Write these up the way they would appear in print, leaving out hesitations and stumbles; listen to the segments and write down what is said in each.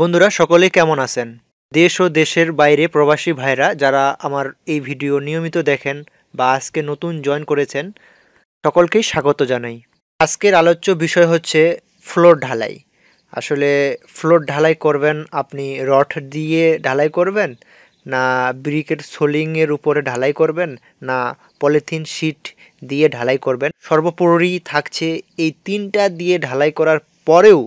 বন্ধুরা সকলে কেমন আছেন? দেশ ও দেশের বাইরে প্রবাসী ভাইরা যারা আমার এই ভিডিও নিয়মিত দেখেন বা আজকে নতুন জয়েন করেছেন সকলকেই স্বাগত জানাই। আজকের আলোচ্য বিষয় হচ্ছে ফ্লোর ঢালাই। আসলে ফ্লোর ঢালাই করবেন আপনি রড দিয়ে ঢালাই করবেন, না ব্রিকের সোলিংয়ের উপরে ঢালাই করবেন, না পলিথিন শিট দিয়ে ঢালাই করবেন। সর্বোপরি থাকছে এই তিনটা দিয়ে ঢালাই করার পরেও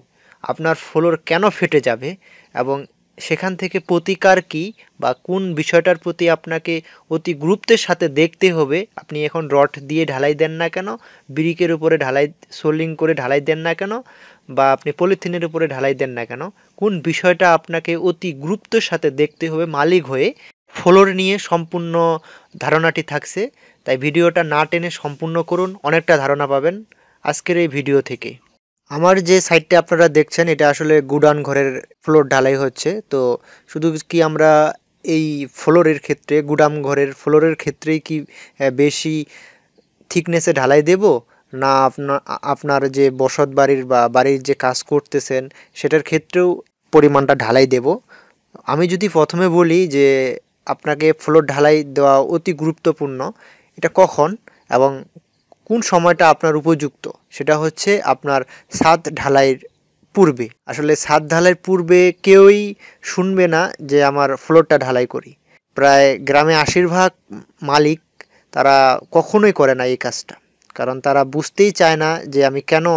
আপনার ফ্লোর কেন ফেটে যাবে এবং সেখান থেকে প্রতিকার কী বা কোন বিষয়টার প্রতি আপনাকে অতি গুরুত্বের সাথে দেখতে হবে। আপনি এখন রড দিয়ে ঢালাই দেন না কেন, ব্রিকের উপরে ঢালাই সোলিং করে ঢালাই দেন না কেন, বা আপনি পলিথিনের উপরে ঢালাই দেন না কেন, কোন বিষয়টা আপনাকে অতি গুরুত্বের সাথে দেখতে হবে মালিক হয়ে। ফ্লোর নিয়ে সম্পূর্ণ ধারণাটি থাকছে, তাই ভিডিওটা না টেনে সম্পূর্ণ করুন, অনেকটা ধারণা পাবেন আজকের এই ভিডিও থেকে। আমার যে সাইটটা আপনারা দেখছেন এটা আসলে গুডাউন ঘরের ফ্লোর ঢালাই হচ্ছে। তো শুধু কি আমরা এই ফ্লোরের ক্ষেত্রে গুডাউন ঘরের ফ্লোরের ক্ষেত্রেই কি বেশি থিকনেসে ঢালাই দেব, না আপনার যে বসত বাড়ির বা বাড়ির যে কাজ করতেছেন সেটার ক্ষেত্রেও পরিমাণটা ঢালাই দেব? আমি যদি প্রথমে বলি যে আপনাকে ফ্লোর ঢালাই দেওয়া অতি গুরুত্বপূর্ণ, এটা কখন এবং কোন সময়টা আপনার উপযুক্ত, সেটা হচ্ছে আপনার ছাদ ঢালাইয়ের পূর্বে। আসলে ছাদ ঢালাইয়ের পূর্বে কেউই শুনবে না যে আমার ফ্লোরটা ঢালাই করি। প্রায় গ্রামে ৮০% মালিক তারা কখনোই করে না এই কাজটা, কারণ তারা বুঝতেই চায় না যে আমি কেন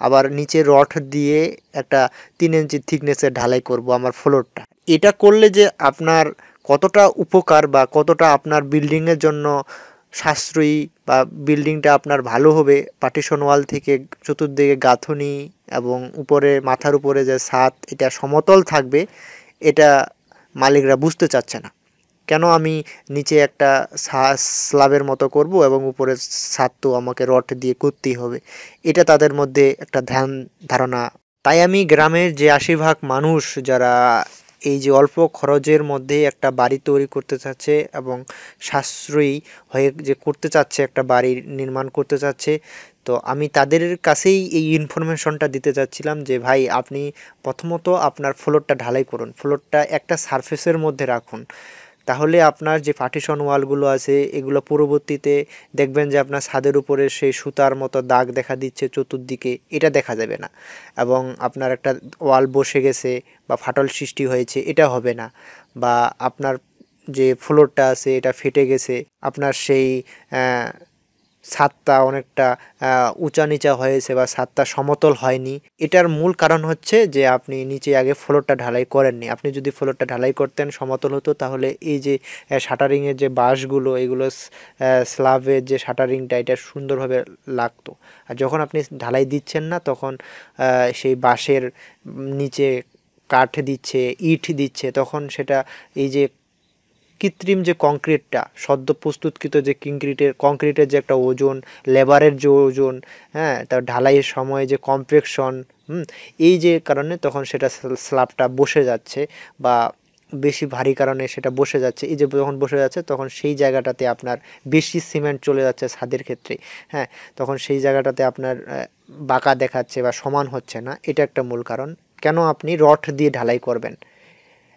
আবার নিচে রড দিয়ে একটা ৩ ইঞ্চি থিকনেসের ঢালাই করব আমার ফ্লোরটা। এটা করলে যে আপনার কতটা উপকার বা কতটা আপনার বিল্ডিংয়ের জন্য সাশ্রয়ী বা বিল্ডিংটা আপনার ভালো হবে, পার্টিশন ওয়াল থেকে চতুর্দিকে গাঁথনি এবং উপরে মাথার উপরে যে ছাদ এটা সমতল থাকবে, এটা মালিকরা বুঝতে চাচ্ছে না। কেন আমি নিচে একটা স্ল্যাবের মতো করব এবং উপরে ছাদ তো আমাকে রড দিয়ে করতেই হবে, এটা তাদের মধ্যে একটা ধ্যান ধারণা। তাই আমি গ্রামের যে ৮০% মানুষ যারা এই যে অল্প খরচের মধ্যে একটা বাড়ি তৈরি করতে চাচ্ছে এবং সাশ্রয়ী হয়ে যে করতে চাচ্ছে, একটা বাড়ি নির্মাণ করতে চাচ্ছে, তো আমি তাদের কাছেই এই ইনফরমেশনটা দিতে চাচ্ছিলাম যে ভাই আপনি প্রথমত আপনার ফ্লোরটা ঢালাই করুন, ফ্লোরটা একটা সারফেসের মধ্যে রাখুন। তাহলে আপনার যে পার্টিশন ওয়ালগুলো আছে এগুলো পরবর্তীতে দেখবেন যে আপনার ছাদের উপরে সেই সুতার মতো দাগ দেখা দিচ্ছে চতুর্দিকে, এটা দেখা যাবে না। এবং আপনার একটা ওয়াল বসে গেছে বা ফাটল সৃষ্টি হয়েছে, এটা হবে না। বা আপনার যে ফ্লোরটা আছে এটা ফেটে গেছে, আপনার সেই ছাদটা অনেকটা উঁচা নিচা হয়েছে বা ছাদটা সমতল হয়নি। এটার মূল কারণ হচ্ছে যে আপনি নিচে আগে ফ্লোরটা ঢালাই করেননি। আপনি যদি ফ্লোরটা ঢালাই করতেন সমতল হতো, তাহলে এই যে শাটারিংয়ের যে বাঁশগুলো এগুলো স্ল্যাবের যে শাটারিংটা এটা সুন্দরভাবে লাগতো। আর যখন আপনি ঢালাই দিচ্ছেন না তখন সেই বাঁশের নিচে কাঠ দিচ্ছে, ইট দিচ্ছে, তখন সেটা এই যে কৃত্রিম যে কংক্রিটটা সদ্য প্রস্তুতকৃত যে কংক্রিটের যে একটা ওজন, লেবারের যে ওজন, হ্যাঁ, তার ঢালাইয়ের সময় যে কম্প্রেকশন, এই যে কারণে তখন সেটা স্ল্যাবটা বসে যাচ্ছে বা বেশি ভারী কারণে সেটা বসে যাচ্ছে। এই যে যখন বসে যাচ্ছে তখন সেই জায়গাটাতে আপনার বেশি সিমেন্ট চলে যাচ্ছে ছাদের ক্ষেত্রে, হ্যাঁ, তখন সেই জায়গাটাতে আপনার বাঁকা দেখাচ্ছে বা সমান হচ্ছে না। এটা একটা মূল কারণ কেন আপনি রড দিয়ে ঢালাই করবেন।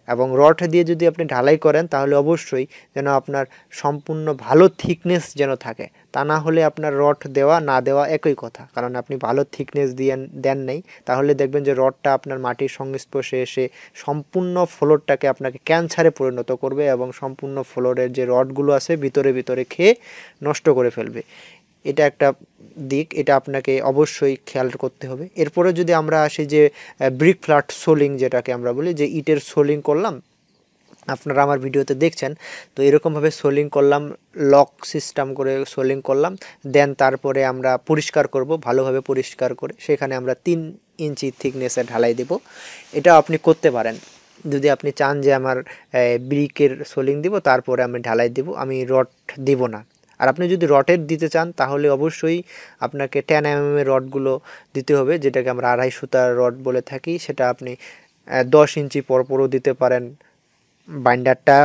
এবং রড দিয়ে যদি আপনি ঢালাই করেন তাহলে অবশ্যই যেন আপনার সম্পূর্ণ ভালো থিকনেস যেন থাকে, তা না হলে আপনার রড দেওয়া না দেওয়া একই কথা। কারণ আপনি ভালো থিকনেস দিয়ে দেন নেই, তাহলে দেখবেন যে রডটা আপনার মাটির সংস্পর্শে এসে সম্পূর্ণ ফ্লোরটাকে আপনাকে ক্যান্সারে পরিণত করবে এবং সম্পূর্ণ ফ্লোরের যে রডগুলো আছে ভিতরে ভিতরে খেয়ে নষ্ট করে ফেলবে। এটা একটা দিক, এটা আপনাকে অবশ্যই খেয়াল করতে হবে। এরপরে যদি আমরা আসি যে ব্রিক ফ্ল্যাট সোলিং, যেটাকে আমরা বলি যে ইটের সোলিং করলাম, আপনারা আমার ভিডিওতে দেখছেন, তো এরকমভাবে সোলিং করলাম, লক সিস্টেম করে সোলিং করলাম, দেন তারপরে আমরা পরিষ্কার করব, ভালোভাবে পরিষ্কার করে সেখানে আমরা 3 ইঞ্চি থিকনেসে ঢালাই দেব। এটা আপনি করতে পারেন যদি আপনি চান যে আমার ব্রিকের সোলিং দিব তারপরে আমি ঢালাই দেব, আমি রড দেব না। আর আপনি যদি রডের দিতে চান তাহলে অবশ্যই আপনাকে 10 mm এর রডগুলো দিতে হবে, যেটাকে আমরা 2.5 সুতার রড বলে থাকি। সেটা আপনি 10 ইঞ্চি পরপরও দিতে পারেন, বাইন্ডারটা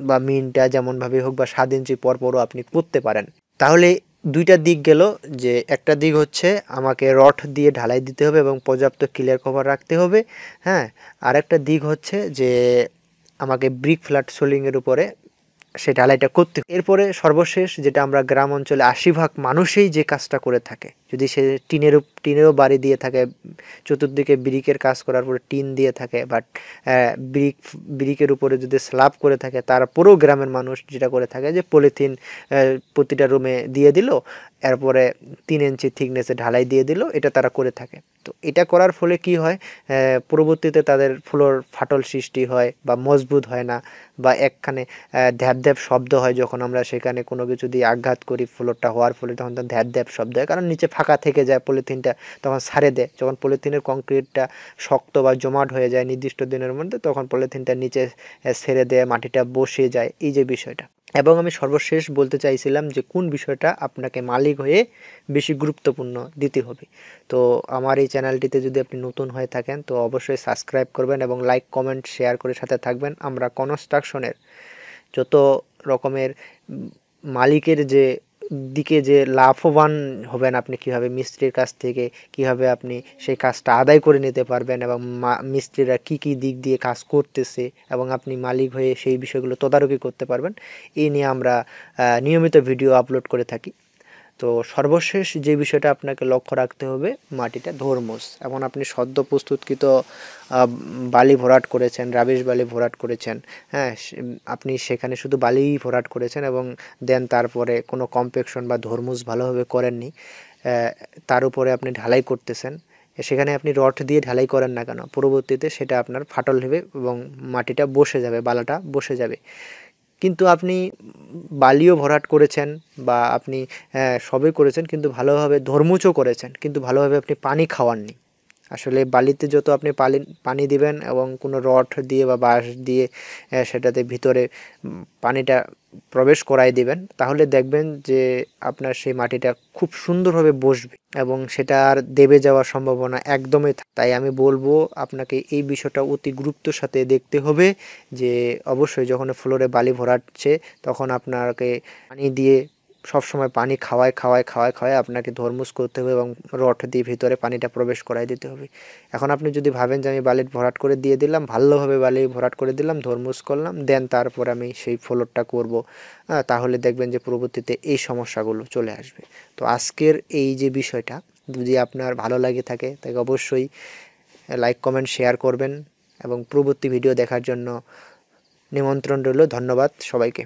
বা মিনটা যেমনভাবে হোক, বা 7 ইঞ্চি পরপরও আপনি করতে পারেন। তাহলে দুইটা দিক গেল, যে একটা দিক হচ্ছে আমাকে রড দিয়ে ঢালাই দিতে হবে এবং পর্যাপ্ত ক্লিয়ার কভার রাখতে হবে, হ্যাঁ। আর একটা দিক হচ্ছে যে আমাকে ব্রিক ফ্ল্যাট সোলিংয়ের উপরে সে ঢালাইটা করতে। এরপরে সর্বশেষ যেটা আমরা গ্রাম অঞ্চলে ৮০% মানুষই যে কাজটা করে থাকে, যদি সে টিনেরও বাড়ি দিয়ে থাকে, চতুর্দিকে ব্রিকের কাজ করার পরে টিন দিয়ে থাকে, বাট ব্রিকের উপরে যদি স্ল্যাব করে থাকে, তারপরেও গ্রামের মানুষ যেটা করে থাকে যে পলিথিন প্রতিটা রুমে দিয়ে দিল, এরপরে ৩ ইঞ্চি থিকনেসে ঢালাই দিয়ে দিল, এটা তারা করে থাকে। তো এটা করার ফলে কি হয়, পরবর্তীতে তাদের ফ্লোর ফাটল সৃষ্টি হয় বা মজবুত হয় না, বা একখানে ধ্যাপ ধ্যাপ শব্দ হয় যখন আমরা সেখানে কোনো কিছু দিয়ে আঘাত করি, ফ্লোরটা হওয়ার ফলে তখন তো ধ্যাপ ধ্যাপ শব্দ হয়, কারণ নিচে ফাঁকা থেকে যায়, পলিথিনটা তখন ছাড়ে দেয়। যখন পলিথিনের কংক্রিটটা শক্ত বা জমাট হয়ে যায় নির্দিষ্ট দিনের মধ্যে, তখন পলিথিনটা নিচে ছেড়ে দেয়, মাটিটা বসে যায়, এই যে বিষয়টা। এবং আমি সর্বশেষ বলতে চাইছিলাম যে কোন বিষয়টা আপনাকে মালিক হয়ে বেশি গুরুত্বপূর্ণ দিতে হবে। তো আমার এই চ্যানেলটিতে যদি আপনি নতুন হয়ে থাকেন তো অবশ্যই সাবস্ক্রাইব করবেন এবং লাইক কমেন্ট শেয়ার করে সাথে থাকবেন। আমরা কনস্ট্রাকশনের যত রকমের মালিকের যে দিকে যে লাভবান হবেন, আপনি কিভাবে মিস্ত্রির কাছ থেকে কিভাবে আপনি সেই কাজটা আদায় করে নিতে পারবেন, এবং মিস্ত্রিরা কি কি দিক দিয়ে কাজ করতেছে এবং আপনি মালিক হয়ে সেই বিষয়গুলো তদারকি করতে পারবেন, এই নিয়ে আমরা নিয়মিত ভিডিও আপলোড করে থাকি। তো সর্বশেষ যে বিষয়টা আপনাকে লক্ষ্য রাখতে হবে, মাটিটা ধর্মস। এবং আপনি সদ্য প্রস্তুতকৃত বালি ভরাট করেছেন, রাবিশ বালি ভরাট করেছেন, হ্যাঁ, আপনি সেখানে শুধু বালিই ভরাট করেছেন এবং দেন তারপরে কোনো কম্প্যাকশন বা ধর্মুস ভালোভাবে করেননি, তার উপরে আপনি ঢালাই করতেছেন, সেখানে আপনি রড দিয়ে ঢালাই করেন না কেন, পরবর্তীতে সেটা আপনার ফাটল হবে এবং মাটিটা বসে যাবে, বালাটা বসে যাবে। কিন্তু আপনি বালিও ভরাট করেছেন বা আপনি সবই করেছেন, কিন্তু ভালোভাবে ধর্মুচও করেছেন, কিন্তু ভালোভাবে আপনি পানি খাওয়াননি। আসলে বালিতে যত আপনি পানি দিবেন এবং কোনো রড দিয়ে বা বাঁশ দিয়ে সেটাতে ভিতরে পানিটা প্রবেশ করাই দিবেন, তাহলে দেখবেন যে আপনার সেই মাটিটা খুব সুন্দরভাবে বসবে এবং সেটা আর দেবে যাওয়ার সম্ভাবনা একদমই তাই আমি বলবো আপনাকে এই বিষয়টা অতি গুরুত্বের সাথে দেখতে হবে, যে অবশ্যই যখন ফ্লোরে বালি ভরাচ্ছে তখন আপনাকে পানি দিয়ে সবসময় পানি খাওয়ায় আপনাকে ধর্মুস করতে হবে এবং রড দিয়ে ভিতরে পানিটা প্রবেশ করাই দিতে হবে। এখন আপনি যদি ভাবেন যে আমি বালি ভরাট করে দিয়ে দিলাম, ভালোভাবে বালি ভরাট করে দিলাম, ধর্মুস করলাম, দেন তারপর আমি সেই ফ্লোরটা করব, তাহলে দেখবেন যে পরবর্তীতে এই সমস্যাগুলো চলে আসবে। তো আজকের এই যে বিষয়টা যদি আপনার ভালো লাগে থাকে তাকে অবশ্যই লাইক কমেন্ট শেয়ার করবেন এবং পরবর্তী ভিডিও দেখার জন্য নিমন্ত্রণ রইল। ধন্যবাদ সবাইকে।